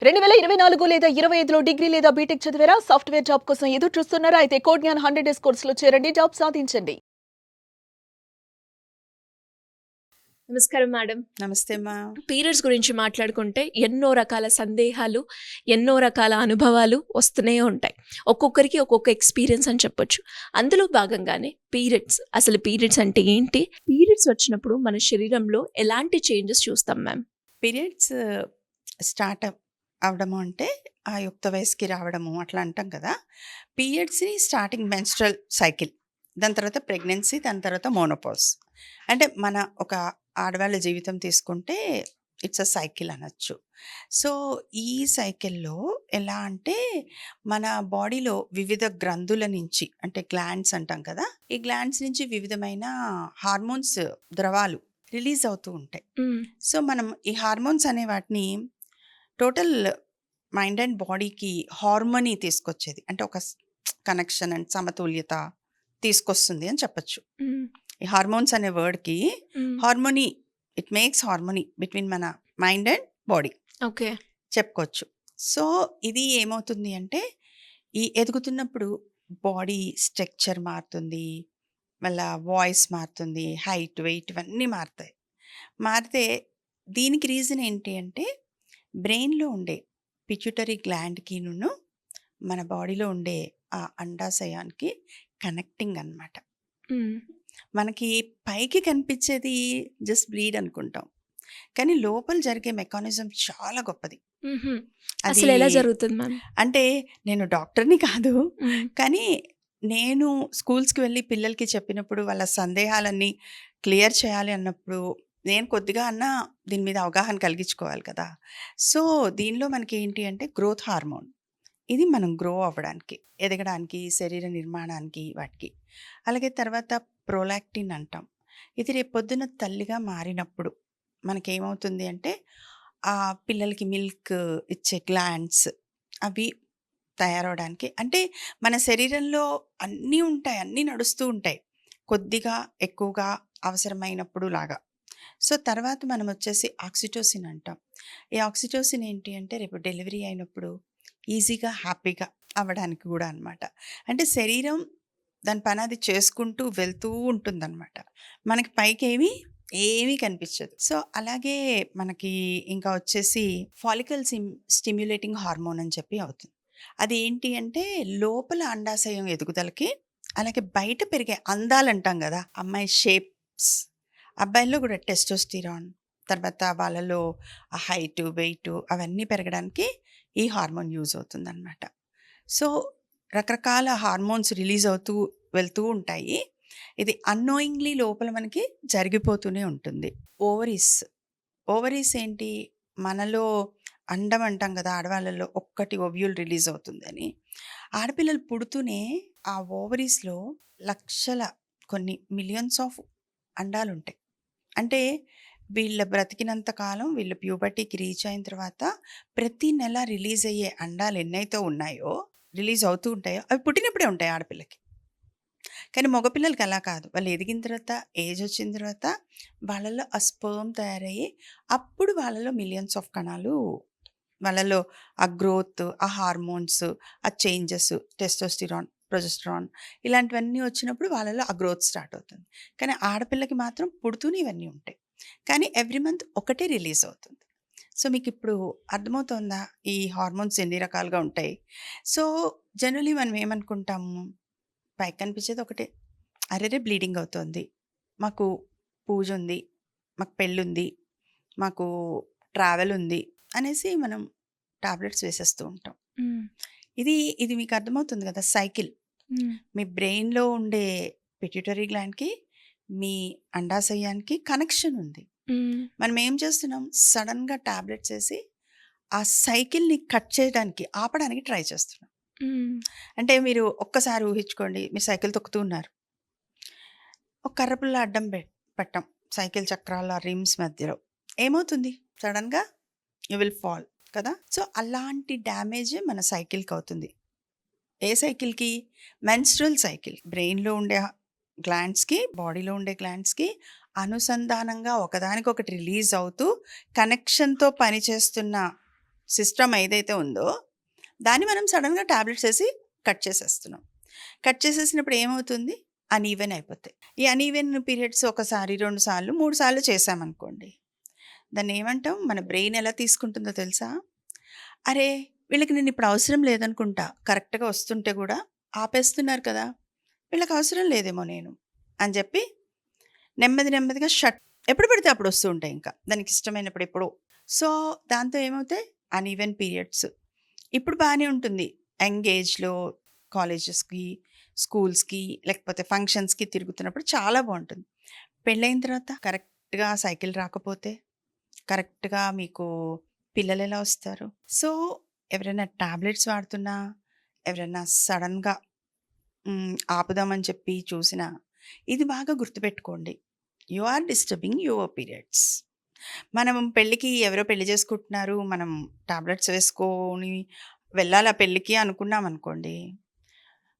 2024 లేదా 25లో డిగ్రీ లేదా బీటెక్ చదివారా? సాఫ్ట్‌వేర్ జాబ్ కోసం ఎదురు చూస్తున్నారా? అయితే కోడ్‌జ్ఞాన్ 100 డేస్ కోర్సులో చేరండి. జాబ్ సాధించండి. నమస్కారం మేడం. నమస్తే అమ్మా. పీరియడ్స్ గురించి మాట్లాడుకుంటే ఎన్నో రకాల సందేహాలు, ఎన్నో రకాల అనుభవాలు వస్తూనే ఉంటాయి. ఒక్కొక్కరికి ఒక్కొక్క ఎక్స్‌పీరియన్స్ అని చెప్పొచ్చు. అందులో భాగంగానే అసలు పీరియడ్స్ అంటే ఏంటి? పీరియడ్స్ వచ్చినప్పుడు మన శరీరంలో ఎలాంటి చేంజెస్ చూస్తాం మ్యామ్? పీరియడ్స్ స్టార్ట్ అవ్వడము అంటే ఆ యుక్త వయసుకి రావడము అట్లా అంటాం కదా. పీరియడ్స్ని స్టార్టింగ్ మెన్స్ట్రల్ సైకిల్, దాని తర్వాత ప్రెగ్నెన్సీ, దాని తర్వాత మోనోపాజ్. అంటే మన ఒక ఆడవాళ్ళ జీవితం తీసుకుంటే ఇట్స్ అ సైకిల్ అనొచ్చు. సో ఈ సైకిల్లో ఎలా అంటే మన బాడీలో వివిధ గ్రంథుల నుంచి, అంటే గ్లాండ్స్ అంటాం కదా, ఈ గ్లాండ్స్ నుంచి వివిధమైన హార్మోన్స్ ద్రవాలు రిలీజ్ అవుతూ ఉంటాయి. సో మనం ఈ హార్మోన్స్ అనే వాటిని టోటల్ మైండ్ అండ్ బాడీకి హార్మోనీ తీసుకొచ్చేది, అంటే ఒక కనెక్షన్ అండ్ సమతుల్యత తీసుకొస్తుంది అని చెప్పచ్చు. ఈ హార్మోన్స్ అనే వర్డ్కి harmony, it makes harmony between మన మైండ్ అండ్ బాడీ ఓకే. చెప్పుకోవచ్చు. సో ఇది ఏమవుతుంది అంటే ఈ ఎదుగుతున్నప్పుడు బాడీ స్ట్రక్చర్ మారుతుంది, మళ్ళా వాయిస్ మారుతుంది, హైట్ వెయిట్ ఇవన్నీ మారుతాయి. మారితే దీనికి రీజన్ ఏంటి అంటే బ్రెయిన్లో ఉండే పిట్యూటరీ గ్లాండ్కిను మన బాడీలో ఉండే ఆ అండాశయానికి కనెక్టింగ్ అన్నమాట. మనకి పైకి కనిపించేది జస్ట్ బ్లీడ్ అనుకుంటాం, కానీ లోపల జరిగే మెకానిజం చాలా గొప్పది. అది అసలు ఎలా జరుగుతుంది మ్యామ్? అంటే నేను డాక్టర్ని కాదు, కానీ నేను స్కూల్స్కి వెళ్ళి పిల్లలకి చెప్పినప్పుడు వాళ్ళ సందేహాలన్నీ క్లియర్ చేయాలి అన్నప్పుడు నేను కొద్దిగా అన్నా దీని మీద అవగాహన కలిగించుకోవాలి కదా. సో దీనిలో మనకి ఏంటి అంటే గ్రోత్ హార్మోన్, ఇది మనం గ్రో అవ్వడానికి, ఎదగడానికి, శరీర నిర్మాణానికి వాటికి. అలాగే తర్వాత ప్రోలాక్టిన్ అంటాం. ఇది రేపు పొద్దున తల్లిగా మారినప్పుడు మనకేమవుతుంది అంటే ఆ పిల్లలకి మిల్క్ ఇచ్చే గ్లాండ్స్ అవి తయారవడానికి, అంటే మన శరీరంలో అన్నీ ఉంటాయి, అన్నీ నడుస్తూ ఉంటాయి, కొద్దిగా ఎక్కువగా అవసరమైనప్పుడు లాగా. సో తర్వాత మనం వచ్చేసి ఆక్సిటోసిన్ అంటాం. ఈ ఆక్సిటోసిన్ ఏంటి అంటే రేపు డెలివరీ అయినప్పుడు ఈజీగా హ్యాపీగా అవ్వడానికి కూడా అనమాట. అంటే శరీరం దాని పని అది చేసుకుంటూ వెళ్తూ ఉంటుందన్నమాట, మనకి పైకి ఏమీ కనిపించదు. సో అలాగే మనకి ఇంకా వచ్చేసి ఫాలికల్ స్టిమ్యులేటింగ్ హార్మోన్ అని చెప్పి అవుతుంది. అది ఏంటి అంటే లోపల అండాశయం ఎదుగుదలకి, అలాగే బయట పెరిగే అందాలు అంటాం కదా, అమ్మాయి షేప్స్, అబ్బాయిల్లో కూడా టెస్టోస్టిరాన్, తర్వాత వాళ్ళలో ఆ హైట్ వెయిట్ అవన్నీ పెరగడానికి ఈ హార్మోన్ యూజ్ అవుతుందన్నమాట. సో రకరకాల హార్మోన్స్ రిలీజ్ అవుతూ వెళ్తూ ఉంటాయి. ఇది అన్నోయింగ్లీ లోపల మనకి జరిగిపోతూనే ఉంటుంది. ఓవరీస్ ఏంటి, మనలో అండం అంటాం కదా, ఆడవాళ్ళలో ఒక్కటి ఓవ్యూల్ రిలీజ్ అవుతుందని. ఆడపిల్లలు పుడుతూనే ఆ ఓవరీస్లో లక్షల, కొన్ని మిలియన్స్ ఆఫ్ అండాలు ఉంటాయి. అంటే వీళ్ళ బ్రతికినంత కాలం, వీళ్ళ ప్యూబర్టీకి రీచ్ అయిన తర్వాత ప్రతి నెల రిలీజ్ అయ్యే అండాలు ఎన్నైతే ఉన్నాయో, రిలీజ్ అవుతూ ఉంటాయో, అవి పుట్టినప్పుడే ఉంటాయి ఆడపిల్లకి. కానీ మగపిల్లలకి అలా కాదు, వాళ్ళు ఎదిగిన తర్వాత, ఏజ్ వచ్చిన తర్వాత వాళ్ళలో ఆ స్పర్మ్ తయారయ్యి అప్పుడు వాళ్ళలో మిలియన్స్ ఆఫ్ కణాలు, వాళ్ళలో ఆ గ్రోత్, ఆ హార్మోన్స్, ఆ చేంజెస్, టెస్టోస్టిరాన్, ప్రొజెస్టరాన్ ఇలాంటివన్నీ వచ్చినప్పుడు వాళ్ళలో ఆ గ్రోత్ స్టార్ట్ అవుతుంది. కానీ ఆడపిల్లకి మాత్రం పుడుతూనే ఇవన్నీ ఉంటాయి, కానీ ఎవ్రీ మంత్ ఒకటే రిలీజ్ అవుతుంది. సో మీకు ఇప్పుడు అర్థమవుతుందా ఈ హార్మోన్స్ ఎన్ని రకాలుగా ఉంటాయి? సో జనరలీ మనం ఏమనుకుంటాము, పైకి కనిపించేది ఒకటే, అరెరే బ్లీడింగ్ అవుతుంది, మాకు పూజ ఉంది, మాకు పెళ్ళుంది, మాకు ట్రావెల్ ఉంది అనేసి మనం టాబ్లెట్స్ వేసేస్తూ ఉంటాం. ఇది మీకు అర్థమవుతుంది కదా సైకిల్. మీ బ్రెయిన్లో ఉండే పిట్యూటరీ గ్లాండ్కి, మీ అండాశయానికి కనెక్షన్ ఉంది. మనం ఏం చేస్తున్నాం, సడన్గా టాబ్లెట్స్ వేసి ఆ సైకిల్ని కట్ చేయడానికి, ఆపడానికి ట్రై చేస్తున్నాం. అంటే మీరు ఒక్కసారి ఊహించుకోండి, మీరు సైకిల్ తొక్కుతూ ఉన్నారు, ఒక కర్రపుల్ల అడ్డం పెట్టాం సైకిల్ చక్రాల రిమ్స్ మధ్యలో, ఏమవుతుంది, సడన్గా యూ విల్ ఫాల్ కదా. సో అలాంటి డ్యామేజ్ మన సైకిల్కి అవుతుంది. ఏ సైకిల్కి? Menstrual cycle. బ్రెయిన్లో ఉండే గ్లాండ్స్కి, బాడీలో ఉండే గ్లాండ్స్కి అనుసంధానంగా ఒకదానికొకటి రిలీజ్ అవుతూ కనెక్షన్తో పనిచేస్తున్న సిస్టమ్ ఏదైతే ఉందో దాన్ని మనం సడన్గా టాబ్లెట్స్ వేసి కట్ చేసేస్తున్నాం. కట్ చేసేసినప్పుడు ఏమవుతుంది, అన్ఈవెన్ అయిపోతాయి. ఈ అన్ఈవెన్ పీరియడ్స్ ఒకసారి 2 సార్లు 3 సార్లు చేసామనుకోండి, దాన్ని ఏమంటాం, మన బ్రెయిన్ ఎలా తీసుకుంటుందో తెలుసా? అరే వీళ్ళకి నేను ఇప్పుడు అవసరం లేదనుకుంటా, కరెక్ట్గా వస్తుంటే కూడా ఆపేస్తున్నారు కదా, వీళ్ళకి అవసరం లేదేమో నేను అని చెప్పి నెమ్మదిగా ఎప్పుడు పడితే అప్పుడు వస్తూ ఉంటాయి, ఇంకా దానికి ఇష్టమైనప్పుడు ఎప్పుడో. సో దాంతో ఏమవుతాయి, అన్ఈవెన్ పీరియడ్స్. ఇప్పుడు బాగానే ఉంటుంది, యంగ్ ఏజ్లో కాలేజెస్కి, స్కూల్స్కి, లేకపోతే ఫంక్షన్స్కి తిరుగుతున్నప్పుడు చాలా బాగుంటుంది. పెళ్ళైన తర్వాత కరెక్ట్గా సైకిల్ రాకపోతే, కరెక్ట్గా మీకు పిల్లలు ఎలా వస్తారు? సో ఎవరైనా టాబ్లెట్స్ వాడుతున్నా, ఎవరైనా సడన్గా ఆపుదామని చెప్పి చూసినా, ఇది బాగా గుర్తుపెట్టుకోండి, you are disturbing your periods. మనం పెళ్ళికి ఎవరో పెళ్లి చేసుకుంటున్నారు, మనం టాబ్లెట్స్ వేసుకొని వెళ్ళాలి ఆ పెళ్ళికి అనుకున్నాం అనుకోండి,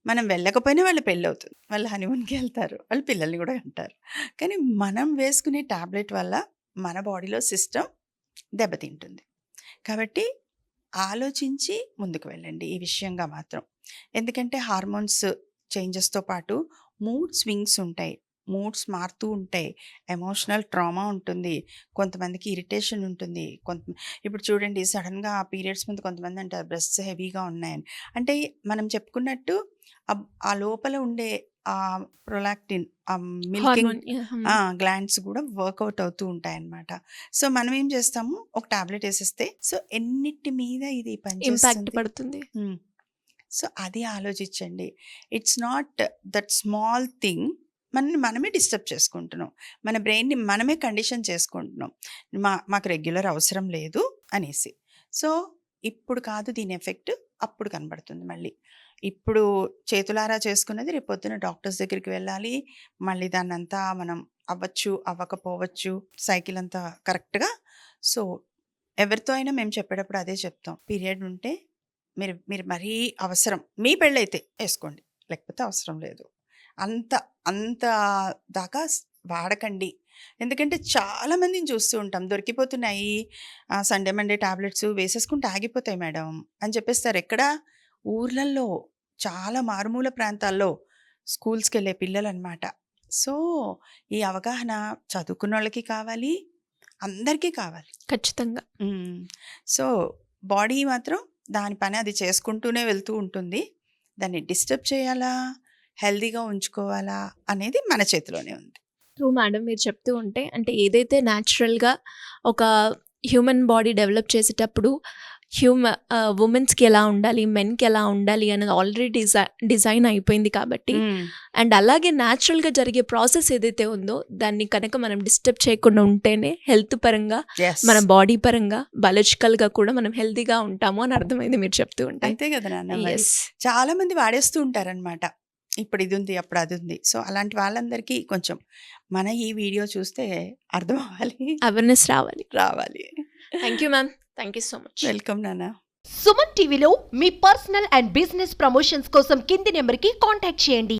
మనం వెళ్ళకపోయినా వాళ్ళ పెళ్ళి అవుతుంది, వాళ్ళు హనీమూన్కి వెళ్తారు, వాళ్ళు పిల్లల్ని కూడా అంటారు. కానీ మనం వేసుకునే టాబ్లెట్ వల్ల మన బాడీలో సిస్టమ్ దెబ్బతింటుంది. కాబట్టి ఆలోచించి ముందుకు వెళ్ళండి ఈ విషయంగా మాత్రం. ఎందుకంటే హార్మోన్స్ చేంజెస్తో పాటు మూడ్ స్వింగ్స్ ఉంటాయి, మూడ్స్ మారుతూ ఉంటాయి, ఎమోషనల్ ట్రామా ఉంటుంది, కొంతమందికి ఇరిటేషన్ ఉంటుంది. ఇప్పుడు చూడండి, సడన్గా ఆ పీరియడ్స్ ముందు కొంతమంది అంటారు బ్రెస్ట్స్ హెవీగా ఉన్నాయని. అంటే మనం చెప్పుకున్నట్టు ఆ లోపల ఉండే ఆ ప్రొలాక్టిన్, ఆ మిల్కింగ్ గ్లాండ్స్ కూడా వర్కౌట్ అవుతూ ఉంటాయన్నమాట. సో మనం ఏం చేస్తాము, ఒక టాబ్లెట్ వేసేస్తే సో ఎన్నిటి మీద ఇది ఇంపాక్ట్ పనిచేస్తుంది. పడుతుంది. సో అది ఆలోచించండి. It's not that small thing, మనమే డిస్టర్బ్ చేసుకుంటున్నాం, మన బ్రెయిన్ని మనమే కండిషన్ చేసుకుంటున్నాం, మాకు రెగ్యులర్ అవసరం లేదు అనేసి. సో ఇప్పుడు కాదు దీని ఎఫెక్ట్, అప్పుడు కనబడుతుంది మళ్ళీ. ఇప్పుడు చేతులారా చేసుకున్నది రేపు పొద్దున డాక్టర్స్ దగ్గరికి వెళ్ళాలి, మళ్ళీ దాన్ని అంతా మనం అవ్వచ్చు అవ్వకపోవచ్చు, సైకిల్ అంతా కరెక్ట్గా. సో ఎవరితో అయినా మేము చెప్పేటప్పుడు అదే చెప్తాం, పీరియడ్ ఉంటే మీరు మరీ అవసరం, మీ పెళ్ళైతే వేసుకోండి, లేకపోతే అవసరం లేదు, అంత దాకా వాడకండి. ఎందుకంటే చాలామందిని చూస్తూ ఉంటాం, దొరికిపోతున్నాయి సండే మండే టాబ్లెట్స్ వేసేసుకుంటే ఆగిపోతాయి మేడం అని చెప్పేస్తారు. ఎక్కడ, ఊర్లల్లో, చాలా మారుమూల ప్రాంతాల్లో స్కూల్స్కి వెళ్ళే పిల్లలు అనమాట. సో ఈ అవగాహన చదువుకున్న వాళ్ళకి కావాలి, అందరికీ కావాలి ఖచ్చితంగా. సో బాడీ మాత్రం దాని పని అది చేసుకుంటూనే వెళ్తూ ఉంటుంది. దాన్ని డిస్టర్బ్ చేయాలా, హెల్దీగా ఉంచుకోవాలా అనేది మన చేతిలోనే ఉంది. ట్రూ మేడం, మీరు చెప్తూ ఉంటే అంటే ఏదైతే న్యాచురల్గా ఒక హ్యూమన్ బాడీ డెవలప్ చేసేటప్పుడు ఉమెన్స్కి ఎలా ఉండాలి, మెన్కి ఎలా ఉండాలి అనేది ఆల్రెడీ డిజైన్ అయిపోయింది కాబట్టి, అండ్ అలాగే న్యాచురల్గా జరిగే ప్రాసెస్ ఏదైతే ఉందో దాన్ని కనుక మనం డిస్టర్బ్ చేయకుండా ఉంటేనే హెల్త్ పరంగా, మన బాడీ పరంగా, బయాలజికల్గా కూడా మనం హెల్తీగా ఉంటాము అని అర్థమైంది మీరు చెప్తూ ఉంటే. అంతే కదా నాన్న. Yes. చాలా మంది వాడేస్తూ ఉంటారనమాట, ఇప్పుడు ఇది ఉంది అప్పుడు అది ఉంది. సో అలాంటి వాళ్ళందరికీ కొంచెం మన ఈ వీడియో చూస్తే అర్థం అవ్వాలి, అవేర్నెస్ రావాలి. Thank you ma'am, thank you so much. Welcome నాన్న. సుమన్ టీవీలో మీ పర్సనల్ అండ్ బిజినెస్ ప్రమోషన్స్ కోసం కింది నెంబర్కి కాంటాక్ట్ చేయండి.